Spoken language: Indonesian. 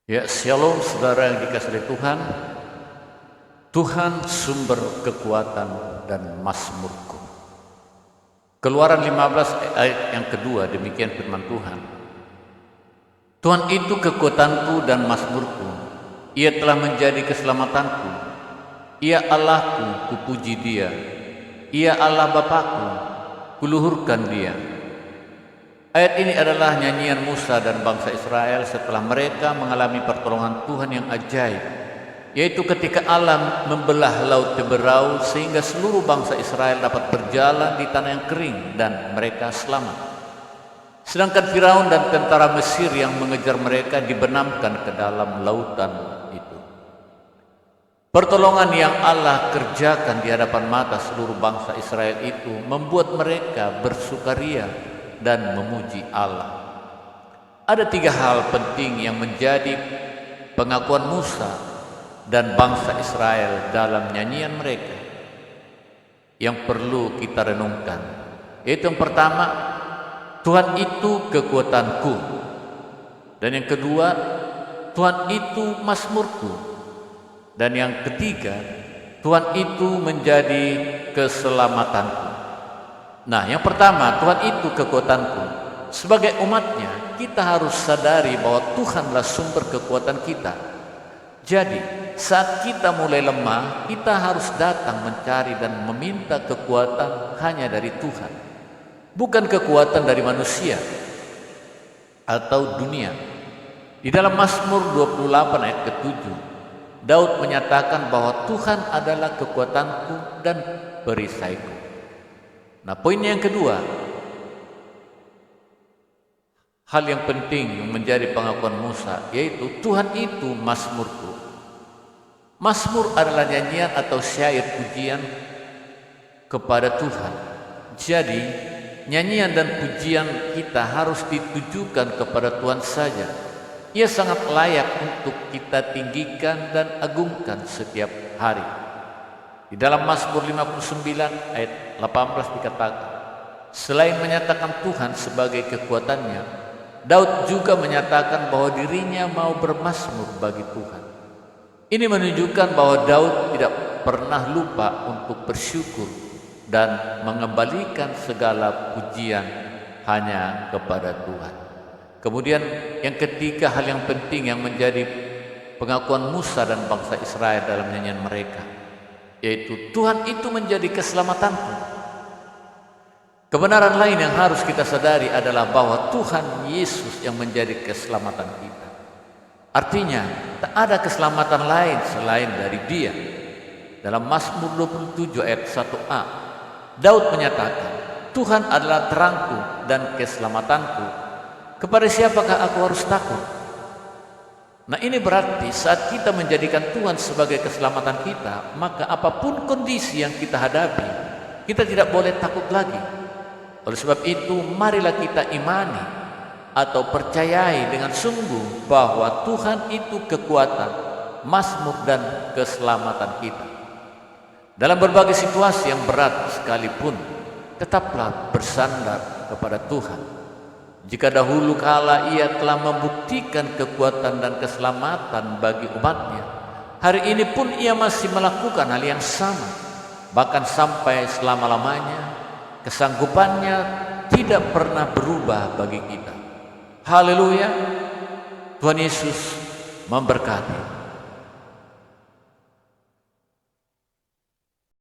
Ya, shalom saudara yang dikasihi oleh Tuhan. Tuhan sumber kekuatan dan mazmurku. Keluaran 15 ayat yang kedua, demikian firman Tuhan. Tuhan itu kekuatanku dan mazmurku. Ia telah menjadi keselamatanku. Ia Allahku, kupuji Dia. Ia Allah Bapakku, kuluhurkan Dia. Ayat ini adalah nyanyian Musa dan bangsa Israel setelah mereka mengalami pertolongan Tuhan yang ajaib, yaitu ketika Allah membelah laut Teberau sehingga seluruh bangsa Israel dapat berjalan di tanah yang kering dan mereka selamat. Sedangkan Firaun dan tentara Mesir yang mengejar mereka dibenamkan ke dalam lautan itu. Pertolongan yang Allah kerjakan di hadapan mata seluruh bangsa Israel itu membuat mereka bersukaria dan memuji Allah. Ada 3 hal penting yang menjadi pengakuan Musa dan bangsa Israel dalam nyanyian mereka yang perlu kita renungkan. Yaitu yang pertama, Tuhan itu kekuatanku. Dan yang kedua, Tuhan itu mazmurku. Dan yang ketiga, Tuhan itu menjadi keselamatanku. Nah, yang pertama, Tuhan itu kekuatanku. Sebagai umatnya, kita harus sadari bahwa Tuhanlah sumber kekuatan kita. Jadi, saat kita mulai lemah, kita harus datang mencari dan meminta kekuatan hanya dari Tuhan. Bukan kekuatan dari manusia atau dunia. Di dalam Mazmur 28 ayat ke-7, Daud menyatakan bahwa Tuhan adalah kekuatanku dan perisaiku. Nah, poin yang kedua, hal yang penting menjadi pengakuan Musa, yaitu Tuhan itu mazmurku. Mazmur adalah nyanyian atau syair pujian kepada Tuhan. Jadi, nyanyian dan pujian kita harus ditujukan kepada Tuhan saja. Ia sangat layak untuk kita tinggikan dan agungkan setiap hari. Di dalam Mazmur 59 ayat 18 dikatakan, selain menyatakan Tuhan sebagai kekuatannya, Daud juga menyatakan bahwa dirinya mau bermazmur bagi Tuhan. Ini menunjukkan bahwa Daud tidak pernah lupa untuk bersyukur dan mengembalikan segala pujian hanya kepada Tuhan. Kemudian yang ketiga, hal yang penting yang menjadi pengakuan Musa dan bangsa Israel dalam nyanyian mereka, yaitu Tuhan itu menjadi keselamatanku. Kebenaran lain yang harus kita sadari adalah bahwa Tuhan Yesus yang menjadi keselamatan kita. Artinya, tak ada keselamatan lain selain dari Dia. Dalam Mazmur 27 ayat 1a, Daud menyatakan, Tuhan adalah terangku dan keselamatanku. Kepada siapakah aku harus takut? Nah, ini berarti saat kita menjadikan Tuhan sebagai keselamatan kita, maka apapun kondisi yang kita hadapi, kita tidak boleh takut lagi. Oleh sebab itu, marilah kita imani atau percayai dengan sungguh bahwa Tuhan itu kekuatan, mazmur dan keselamatan kita. Dalam berbagai situasi yang berat sekalipun, tetaplah bersandar kepada Tuhan. Jika dahulu kala Ia telah membuktikan kekuatan dan keselamatan bagi umatnya, hari ini pun Ia masih melakukan hal yang sama. Bahkan sampai selama-lamanya, kesanggupannya tidak pernah berubah bagi kita. Haleluya. Tuhan Yesus memberkati.